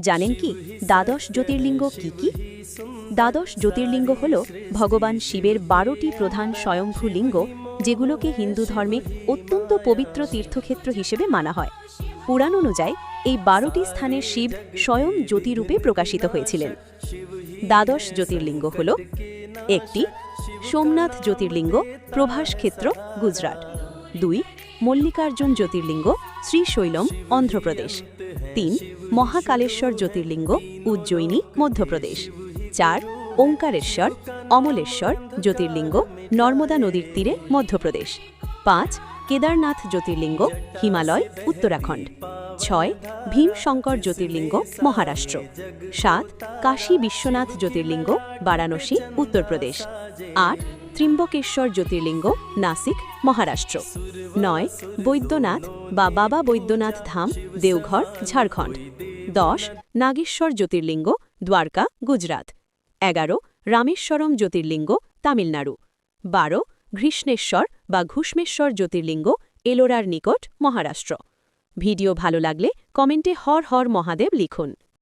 জানেন কি দ্বাদশ জ্যোতির্লিঙ্গ কি কি? দ্বাদশ জ্যোতির্লিঙ্গ হল ভগবান শিবের 12টি প্রধান স্বয়ংভূ লিঙ্গ, যেগুলোকে হিন্দু ধর্মে অত্যন্ত পবিত্র তীর্থক্ষেত্র হিসেবে মানা হয়। পুরাণ অনুযায়ী এই 12টি স্থানে শিব স্বয়ং জ্যোতিরূপে প্রকাশিত হয়েছিলেন। দ্বাদশ জ্যোতির্লিঙ্গ হল: 1টি সোমনাথ জ্যোতির্লিঙ্গ, প্রভাস ক্ষেত্র, গুজরাট। 2 মল্লিকার্জুন জ্যোতির্লিঙ্গ, শ্রীশৈলম, অন্ধ্রপ্রদেশ। 3 মহাকালেশ্বর জ্যোতির্লিঙ্গ, উজ্জয়িনী, মধ্যপ্রদেশ। 4 ওঙ্কারেশ্বর, অমলেশ্বর জ্যোতির্লিঙ্গ, নর্মদা নদীর তীরে, মধ্যপ্রদেশ। 5 কেদারনাথ জ্যোতির্লিঙ্গ, হিমালয়, উত্তরাখণ্ড। 6 ভীমশঙ্কর জ্যোতির্লিঙ্গ, মহারাষ্ট্র। 7 কাশী বিশ্বনাথ জ্যোতির্লিঙ্গ, বারাণসী, উত্তরপ্রদেশ। 8 ত্রিম্বকেশ্বর জ্যোতির্লিঙ্গ, নাসিক, মহারাষ্ট্র। 9 বৈদ্যনাথ বা বাবা বৈদ্যনাথ ধাম, দেওঘর, ঝাড়খণ্ড। 10 নাগেশ্বর জ্যোতির্লিঙ্গ, দ্বারকা, গুজরাট। 11 রামেশ্বরম জ্যোতির্লিঙ্গ, তামিলনাড়ু। 12 ঘৃষ্ণেশ্বর বা ঘুষ্মেশ্বর জ্যোতির্লিঙ্গ, এলোরার নিকট, মহারাষ্ট্র। ভিডিও ভালো লাগলে কমেন্টে হর হর মহাদেব লিখুন।